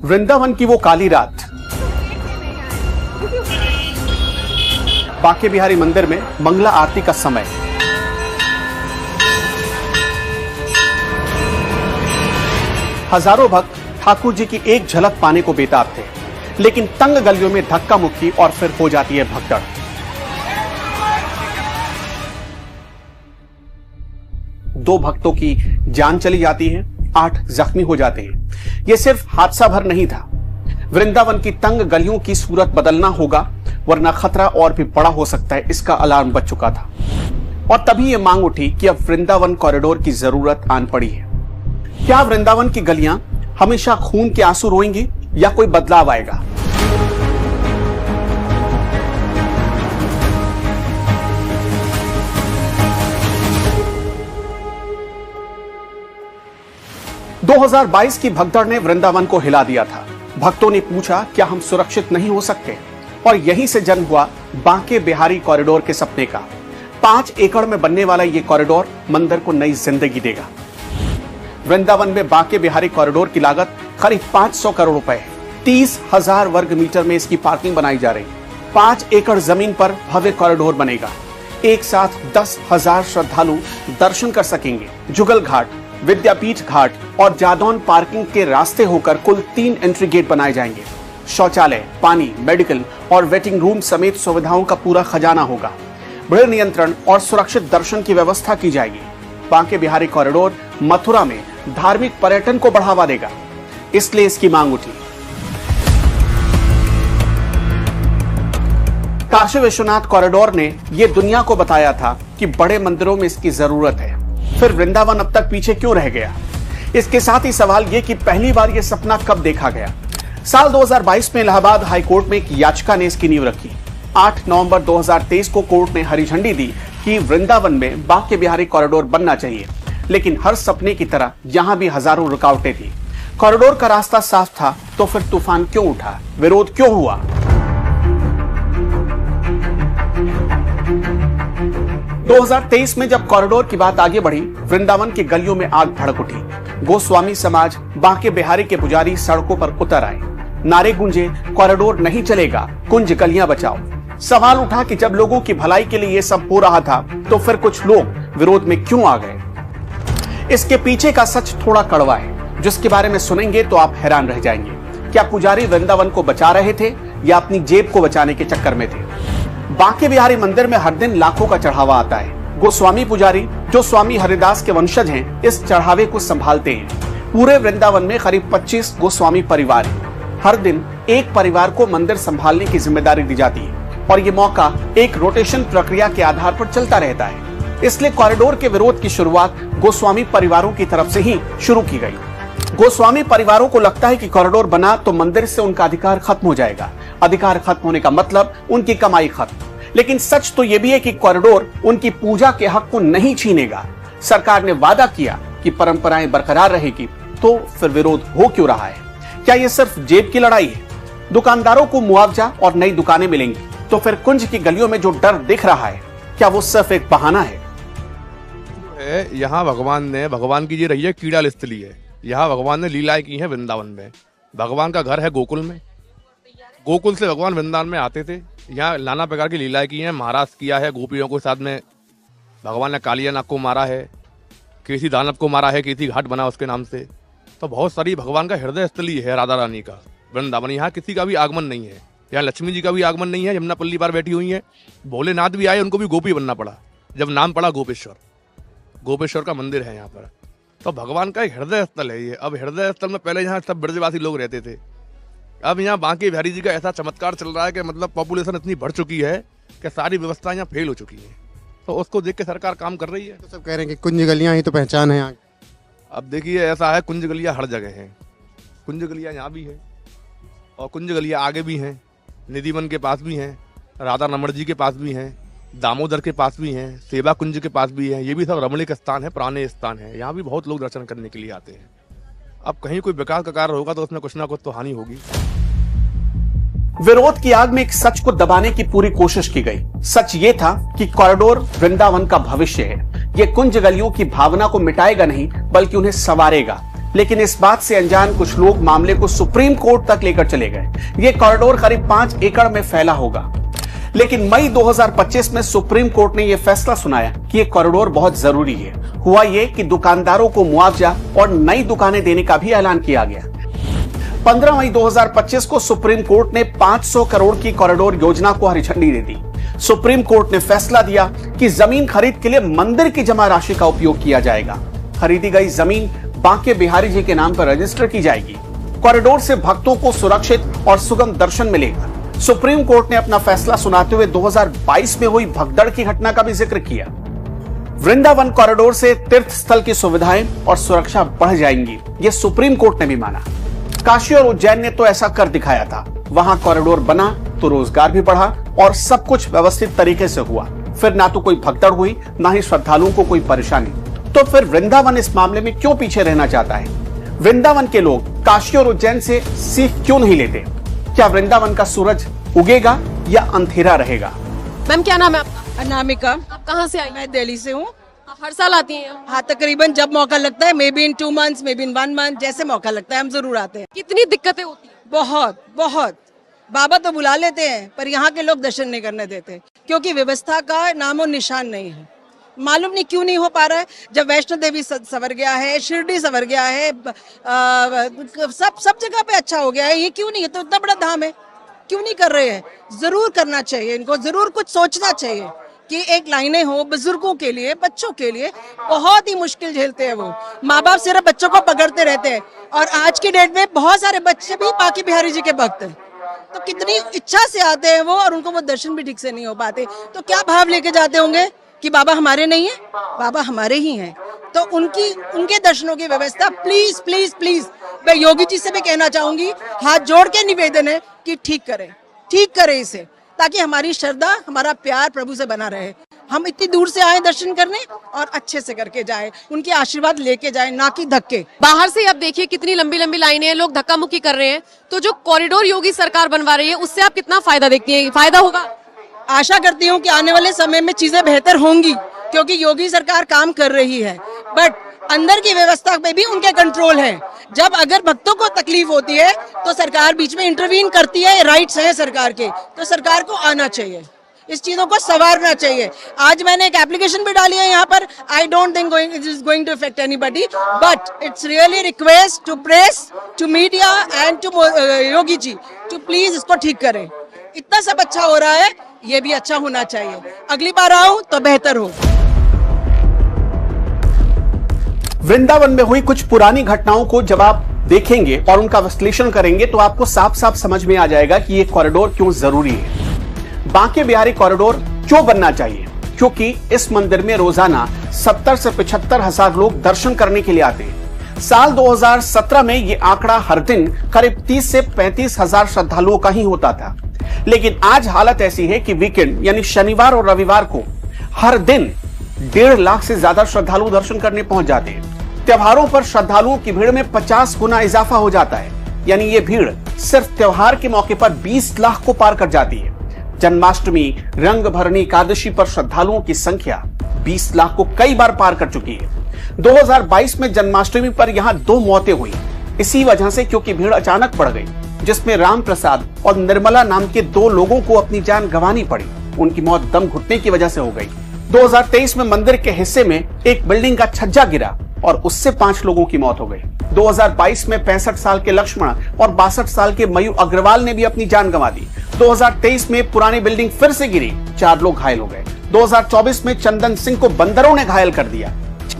वृंदावन की वो काली रात, बांके बिहारी मंदिर में मंगला आरती का समय। हजारों भक्त ठाकुर जी की एक झलक पाने को बेताब थे, लेकिन तंग गलियों में धक्का मुक्की और फिर हो जाती है भगदड़। दो भक्तों की जान चली जाती है, 8 जख्मी हो जाते हैं। यह सिर्फ हादसा भर नहीं था, वृंदावन की तंग गलियों की सूरत बदलना होगा, वरना खतरा और भी बड़ा हो सकता है, इसका अलार्म बज चुका था। और तभी यह मांग उठी कि अब वृंदावन कॉरिडोर की जरूरत आन पड़ी है। क्या वृंदावन की गलियां हमेशा खून के आंसू रोएंगी या कोई बदलाव आएगा? – 2022 की भगदड़ ने वृंदावन को हिला दिया था। भक्तों ने पूछा, क्या हम सुरक्षित नहीं हो सकते? और यहीं से जन्म हुआ बांके बिहारी कॉरिडोर के सपने का। 5 एकड़ में बनने वाला यह कॉरिडोर मंदिर को नई जिंदगी देगा। वृंदावन में बांके बिहारी कॉरिडोर की लागत करीब 500 करोड़ रुपए है। 30,000 वर्ग मीटर में इसकी पार्किंग बनाई जा रही। 5 एकड़ जमीन पर भव्य कॉरिडोर बनेगा। एक साथ 10,000 श्रद्धालु दर्शन कर सकेंगे। जुगल घाट, विद्यापीठ घाट और जादौन पार्किंग के रास्ते होकर कुल 3 एंट्री गेट बनाए जाएंगे। शौचालय, पानी, मेडिकल और वेटिंग रूम समेत सुविधाओं का पूरा खजाना होगा। भीड़ नियंत्रण और सुरक्षित दर्शन की व्यवस्था की जाएगी। बांके बिहारी कॉरिडोर मथुरा में धार्मिक पर्यटन को बढ़ावा देगा, इसलिए इसकी मांग उठी। काशी विश्वनाथ कॉरिडोर ने यह दुनिया को बताया था कि बड़े मंदिरों में इसकी जरूरत है। फिर वृंदावन अब तक पीछे क्यों रह गया? इसके साथ ही सवाल यह कि पहली बार यह सपना कब देखा गया? साल 2022 में इलाहाबाद हाईकोर्ट में एक याचिका ने इसकी नींव रखी। 8 नवंबर 2023 को कोर्ट ने हरी झंडी दी कि वृंदावन में बांके बिहारी कॉरिडोर बनना चाहिए, लेकिन हर सपने की तरह यहां भी हजारों रुकावटें थी। कॉरिडोर का रास्ता साफ था, तो फिर तूफान क्यों उठा? विरोध क्यों हुआ? – 2023 में जब कॉरिडोर की बात आगे बढ़ी, वृंदावन की गलियों में आग भड़क उठी। गोस्वामी समाज, बांके बिहारी के पुजारी सड़कों पर उतर आए। नारे गूंजे, कॉरिडोर नहीं चलेगा, कुंज गलियां बचाओ। सवाल उठा कि जब लोगों की भलाई के लिए यह सब हो रहा था, तो फिर कुछ लोग विरोध में क्यों आ गए? इसके पीछे का सच थोड़ा कड़वा है, जिसके बारे में सुनेंगे तो आप हैरान रह जाएंगे। क्या पुजारी वृंदावन को बचा रहे थे या अपनी जेब को बचाने के चक्कर में थे? बांके बिहारी मंदिर में हर दिन लाखों का चढ़ावा आता है। गोस्वामी पुजारी, जो स्वामी हरिदास के वंशज हैं, इस चढ़ावे को संभालते हैं। पूरे वृंदावन में करीब 25 गोस्वामी परिवार हैं। हर दिन एक परिवार को मंदिर संभालने की जिम्मेदारी दी जाती है और ये मौका एक रोटेशन प्रक्रिया के आधार पर चलता रहता है। इसलिए कॉरिडोर के विरोध की शुरुआत गोस्वामी परिवारों की तरफ से ही शुरू की गई। गोस्वामी परिवारों को लगता है कि कॉरिडोर बना तो मंदिर से उनका अधिकार खत्म हो जाएगा। अधिकार खत्म होने का मतलब उनकी कमाई खत्म। लेकिन सच तो यह भी है कि कॉरिडोर उनकी पूजा के हक को नहीं छीनेगा। सरकार ने वादा किया कि परंपराएं बरकरार रहेगी, तो फिर विरोध हो क्यों रहा है? क्या यह सिर्फ जेब की लड़ाई है? दुकानदारों को मुआवजा और नई दुकानें मिलेंगी, तो फिर कुंज की गलियों में जो डर दिख रहा है, क्या वो सिर्फ एक बहाना है? यहाँ भगवान की ये रही है कीड़ा स्थली है। यहाँ भगवान ने लीलाएं की हैं वृंदावन में। भगवान का घर है गोकुल में। गोकुल से भगवान वृंदावन में आते थे। यहाँ नाना प्रकार की लीलाएं की हैं। महाराज किया है गोपियों के साथ में। भगवान ने कालिया नाग को मारा है, केसी दानव को मारा है, केसी घाट बना उसके नाम से। तो बहुत सारी भगवान का हृदय स्थली है राधा रानी का वृंदावन। यहाँ किसी का भी आगमन नहीं है। यहाँ लक्ष्मी जी का भी आगमन नहीं है। यमुना पल्ली पर बैठी हुई है। भोलेनाथ भी आए, उनको भी गोपी बनना पड़ा जब नाम पड़ा गोपेश्वर। गोपेश्वर का मंदिर है यहाँ पर। तो भगवान का एक हृदय स्थल है ये। अब हृदय स्थल में पहले यहाँ सब ब्रजवासी लोग रहते थे। अब यहाँ बांके बिहारी जी का ऐसा चमत्कार चल रहा है कि मतलब पॉपुलेशन इतनी बढ़ चुकी है कि सारी व्यवस्थाएं यहाँ फेल हो चुकी हैं। तो उसको देख के सरकार काम कर रही है। तो सब कह रहे हैं कि कुंज गलियाँ ही तो पहचान है यहाँ। अब देखिए ऐसा है, कुंज गलियाँ हर जगह हैं। कुंज गलियाँ यहाँ भी है और कुंज गलियाँ आगे भी हैं। निधिवन के पास भी हैं, राधा रमण जी के पास भी हैं, दामोदर के पास भी हैं, सेवा कुंज के पास भी हैं। ये भी सब रमणीक स्थान है, पुराने स्थान है। यहाँ भी बहुत लोग दर्शन करने के लिए आते हैं। अब कहीं कोई विकास का कार्य होगा तो उसमें कुछ ना कुछ तो हानि होगी। विरोध की आग में एक सच को दबाने की पूरी कोशिश की गई। सच ये था कि कॉरिडोर वृंदावन का भविष्य है। ये कुंज गलियों की भावना को मिटाएगा नहीं, बल्कि उन्हें संवारेगा। लेकिन इस बात से अनजान कुछ लोग मामले को सुप्रीम कोर्ट तक लेकर चले गए। ये कॉरिडोर करीब 5 एकड़ में फैला होगा, लेकिन मई 2025 में सुप्रीम कोर्ट ने यह फैसला सुनाया कि यह कॉरिडोर बहुत जरूरी है। हुआ ये कि दुकानदारों को मुआवजा और नई दुकानें देने का भी ऐलान किया गया। 15 मई 2025 को सुप्रीम कोर्ट ने 500 करोड़ की कॉरिडोर योजना को हरी झंडी दे दी। सुप्रीम कोर्ट ने फैसला दिया कि जमीन खरीद के लिए मंदिर की जमा राशि का उपयोग किया जाएगा। खरीदी गई जमीन बांके बिहारी जी के नाम पर रजिस्टर की जाएगी। कॉरिडोर से भक्तों को सुरक्षित और सुगम दर्शन मिलेगा। सुप्रीम कोर्ट ने अपना फैसला सुनाते हुए 2022 में हुई भगदड़ की घटना का भी जिक्र किया। वृंदावन कॉरिडोर से तीर्थ स्थल की सुविधाएं और सुरक्षा बढ़ जाएंगी, यह सुप्रीम कोर्ट ने भी माना। काशी और उज्जैन ने तो ऐसा कर दिखाया था। वहां कॉरिडोर बना तो रोजगार भी बढ़ा और सब कुछ व्यवस्थित तरीके से हुआ। फिर ना तो कोई भगदड़ हुई, ना ही श्रद्धालुओं को कोई परेशानी। तो फिर वृंदावन इस मामले में क्यों पीछे रहना चाहता है? वृंदावन के लोग काशी और उज्जैन से सीख क्यों नहीं लेते? क्या वृंदावन का सूरज उगेगा या अंधेरा रहेगा? मैम क्या नाम है आपका? अनामिका। आप कहाँ से आई? मैं दिल्ली से हूँ। आप हर साल आती हैं? हाँ, तकरीबन जब मौका लगता है, may be in 2 months, may be in 1 month, जैसे मौका लगता है हम जरूर आते हैं। कितनी दिक्कतें होती हैं? बहुत बहुत। बाबा तो बुला लेते हैं पर यहाँ के लोग दर्शन नहीं करने देते, क्योंकि व्यवस्था का नामो निशान नहीं है। मालूम नहीं क्यों नहीं हो पा रहा है। जब वैष्णो देवी सवर गया है, शिरडी सवर गया है, सब जगह पे अच्छा हो गया है, ये क्यों नहीं है? तो इतना बड़ा धाम है, क्यों नहीं कर रहे हैं? जरूर करना चाहिए, इनको जरूर कुछ सोचना चाहिए कि एक लाइनें हो बुजुर्गों के लिए, बच्चों के लिए। बहुत ही मुश्किल झेलते हैं वो। माँ बाप सिर्फ बच्चों को पकड़ते रहते हैं, और आज की डेट में बहुत सारे बच्चे भी बांके बिहारी जी के भक्त हैं। तो कितनी इच्छा से आते हैं वो, और उनको वो दर्शन भी ठीक से नहीं हो पाते। तो क्या भाव लेके जाते होंगे कि बाबा हमारे नहीं है? बाबा हमारे ही हैं। तो उनके दर्शनों की व्यवस्था प्लीज प्लीज प्लीज, मैं योगी जी से भी कहना चाहूंगी, हाथ जोड़ के निवेदन है कि ठीक करें इसे, ताकि हमारी श्रद्धा, हमारा प्यार प्रभु से बना रहे। हम इतनी दूर से आए दर्शन करने, और अच्छे से करके जाए, उनके आशीर्वाद लेके जाए, ना कि धक्के। बाहर से आप देखिए कितनी लंबी लंबी लाइनें हैं, लोग धक्का मुक्की कर रहे हैं। तो जो कॉरिडोर योगी सरकार बनवा रही है, उससे आप कितना फायदा देखती हैं? फायदा होगा? आशा करती हूँ कि आने वाले समय में चीजें बेहतर होंगी, क्योंकि योगी सरकार काम कर रही है। बट अंदर की व्यवस्था पे भी उनके कंट्रोल है। जब अगर भक्तों को तकलीफ होती है तो सरकार बीच में इंटरवीन करती है, राइट्स हैं सरकार के, तो सरकार को आना चाहिए, इस चीजों को संवारना चाहिए। आज मैंने एक एप्लीकेशन भी डाली है यहाँ पर। I don't think it is going to affect anybody, but it's really request to press, to media and to Yogi ji to please इसको ठीक करें। इतना सब अच्छा हो रहा है, ये भी अच्छा होना चाहिए। अगली बार आऊं तो बेहतर हो। वृंदावन में हुई कुछ पुरानी घटनाओं को जब आप देखेंगे और उनका विश्लेषण करेंगे तो आपको साफ साफ समझ में आ जाएगा कि यह कॉरिडोर क्यों जरूरी है। बांके बिहारी कॉरिडोर क्यों बनना चाहिए? क्योंकि इस मंदिर में रोजाना 70 से 75 हजार लोग दर्शन करने के लिए आते हैं। साल 2017 में यह आंकड़ा हर दिन करीब 30 से 35 हजार श्रद्धालुओं का ही होता था। लेकिन आज हालत ऐसी है कि वीकेंड यानी शनिवार और रविवार को हर दिन 1.5 लाख से ज्यादा श्रद्धालु दर्शन करने पहुंच जाते हैं। त्योहारों पर श्रद्धालुओं की भीड़ में 50 गुना इजाफा हो जाता है, यानी ये भीड़ सिर्फ त्योहार के मौके पर 20 लाख को पार कर जाती है। जन्माष्टमी, रंग भरनी एकादशी पर श्रद्धालुओं की संख्या 20 लाख को कई बार पार कर चुकी है। 2022 में जन्माष्टमी पर यहां 2 मौतें हुई, इसी वजह से, क्योंकि भीड़ अचानक बढ़ गई, जिसमें राम प्रसाद और निर्मला नाम के 2 लोगों को अपनी जान गंवानी पड़ी। उनकी मौत दम घुटने की वजह से हो गई। 2023 में मंदिर के हिस्से में एक बिल्डिंग का छज्जा गिरा और उससे 5 लोगों की मौत हो गई। 2022 में 65 साल के लक्ष्मण और 62 साल के मयूर अग्रवाल ने भी अपनी जान गंवा दी। 2023 में पुरानी बिल्डिंग फिर से गिरी, 4 लोग घायल हो गए। 2024 में चंदन सिंह को बंदरों ने घायल कर दिया।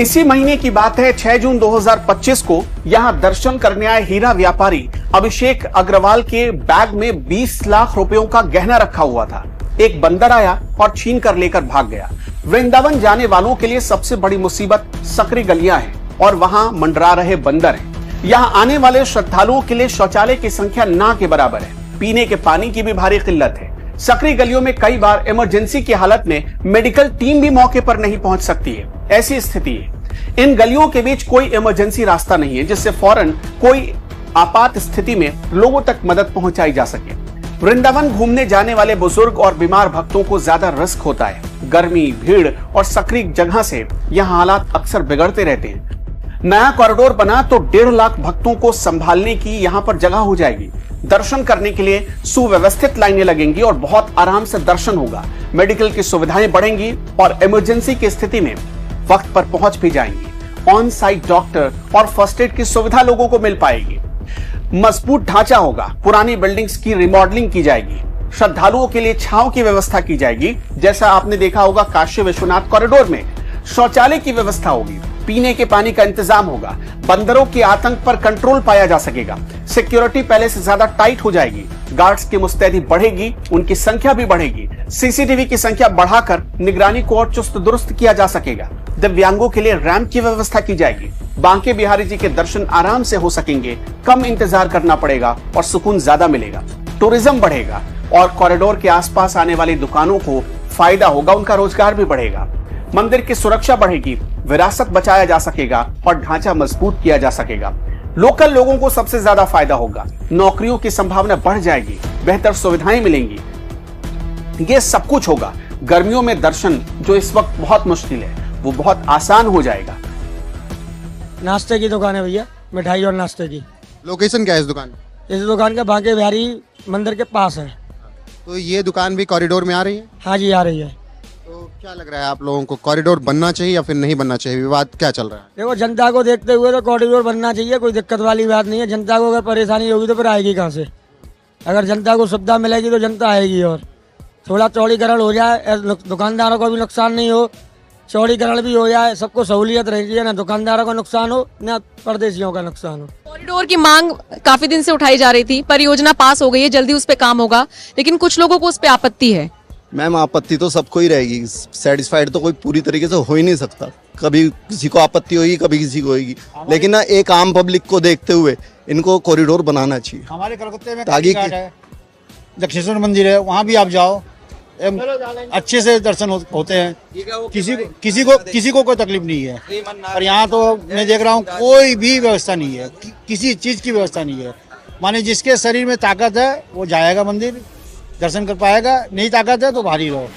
इसी महीने की बात है, 6 जून 2025 को यहां दर्शन करने आए हीरा व्यापारी अभिषेक अग्रवाल के बैग में 20 लाख रुपयों का गहना रखा हुआ था। एक बंदर आया और छीन कर लेकर भाग गया। वृंदावन जाने वालों के लिए सबसे बड़ी मुसीबत सकरी गलियां हैं और वहां मंडरा रहे बंदर हैं। यहां आने वाले श्रद्धालुओं के लिए शौचालय की संख्या ना के बराबर है। पीने के पानी की भी भारी किल्लत है। सकरी गलियों में कई बार इमरजेंसी की हालत में मेडिकल टीम भी मौके पर नहीं पहुंच सकती है। ऐसी स्थिति है। इन गलियों के बीच कोई इमरजेंसी रास्ता नहीं है, जिससे फौरन कोई आपात स्थिति में लोगों तक मदद पहुंचाई जा सके। वृंदावन घूमने जाने वाले बुजुर्ग और बीमार भक्तों को ज्यादा रिस्क होता है। गर्मी, भीड़ और सकरी जगह से यहाँ हालात अक्सर बिगड़ते रहते हैं। नया कॉरिडोर बना तो 1.5 लाख भक्तों को संभालने की यहां पर जगह हो जाएगी। दर्शन करने के लिए सुव्यवस्थित लाइनें लगेंगी और बहुत आराम से दर्शन होगा। मेडिकल की सुविधाएं बढ़ेंगी और इमरजेंसी की स्थिति में वक्त पर पहुंच भी जाएंगी। ऑन साइट डॉक्टर और फर्स्ट एड की सुविधा लोगों को मिल पाएगी। मजबूत ढांचा होगा, पुरानी बिल्डिंग्स की रिमॉडलिंग की जाएगी, श्रद्धालुओं के लिए छांव की व्यवस्था की जाएगी। जैसा आपने देखा होगा काशी विश्वनाथ कॉरिडोर में शौचालय की व्यवस्था होगी, पीने के पानी का इंतजाम होगा, बंदरों के आतंक पर कंट्रोल पाया जा सकेगा, सिक्योरिटी पहले से ज्यादा टाइट हो जाएगी, गार्ड्स की मुस्तैदी बढ़ेगी, उनकी संख्या भी बढ़ेगी, सीसीटीवी की संख्या बढ़ाकर निगरानी को और चुस्त दुरुस्त किया जा सकेगा। दिव्यांगों के लिए रैंप की व्यवस्था की जाएगी। बांके बिहारी जी के दर्शन आराम से हो सकेंगे, कम इंतजार करना पड़ेगा और सुकून ज्यादा मिलेगा। टूरिज्म बढ़ेगा और कॉरिडोर के आसपास आने वाली दुकानों को फायदा होगा, उनका रोजगार भी बढ़ेगा। मंदिर की सुरक्षा बढ़ेगी, विरासत बचाया जा सकेगा और ढांचा मजबूत किया जा सकेगा। लोकल लोगों को सबसे ज्यादा फायदा होगा, नौकरियों की संभावना बढ़ जाएगी, बेहतर सुविधाएं मिलेंगी। ये सब कुछ होगा। गर्मियों में दर्शन जो इस वक्त बहुत मुश्किल है वो बहुत आसान हो जाएगा। नाश्ते की दुकान है भैया, मिठाई और नाश्ते की। लोकेशन क्या है इस दुकान की? इस दुकान का बांके बिहारी मंदिर के पास है। तो ये दुकान भी कॉरिडोर में आ रही है? हाँ जी, आ रही है। तो क्या लग रहा है आप लोगों को, कॉरिडोर बनना चाहिए या फिर नहीं बनना चाहिए? विवाद क्या चल रहा है? देखो, जनता को देखते हुए तो कॉरिडोर बनना चाहिए, कोई दिक्कत वाली बात नहीं है। जनता को अगर परेशानी होगी तो फिर आएगी कहाँ से? अगर जनता को सुविधा मिलेगी तो जनता आएगी। और थोड़ा चौड़ीकरण हो जाए, दुकानदारों को भी नुकसान नहीं हो, चौड़ीकरण भी हो जाए, सबको सहूलियत रहेगी, ना दुकानदारों का नुकसान हो ना परदेशियों का नुकसान हो। कॉरिडोर की मांग काफी दिन से उठाई जा रही थी, परियोजना पास हो गई है, जल्दी उस पे काम होगा, लेकिन कुछ लोगों को उस पे आपत्ति है। मैम, आपत्ति तो सबको ही रहेगी, सेटिस्फाइड तो कोई पूरी तरीके से हो ही नहीं सकता। कभी किसी को आपत्ति होगी, कभी किसी को होगी, लेकिन ना एक आम पब्लिक को देखते हुए इनको कॉरिडोर बनाना चाहिए। हमारे कलकत्ते में ताकि दक्षिणेश्वर मंदिर है, वहाँ भी आप जाओ, अच्छे से दर्शन होते हैं, किसी को कोई तकलीफ नहीं है। और यहाँ तो मैं देख रहा हूँ कोई भी व्यवस्था नहीं है, किसी चीज की व्यवस्था नहीं है। माने जिसके शरीर में ताकत है वो जाएगा मंदिर, दर्शन कर पाएगा, नहीं ताकत है तो बाहर ही रहो।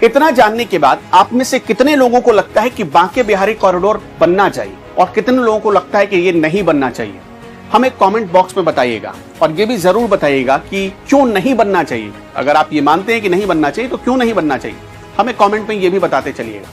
इतना जानने के बाद आप में से कितने लोगों को लगता है कि बांके बिहारी कॉरिडोर बनना चाहिए और कितने लोगों को लगता है कि ये नहीं बनना चाहिए? हमें कमेंट बॉक्स में बताइएगा और ये भी जरूर बताइएगा कि क्यों नहीं बनना चाहिए। अगर आप ये मानते हैं कि नहीं बनना चाहिए तो क्यों नहीं बनना चाहिए, हमें कमेंट में ये भी बताते चलिएगा।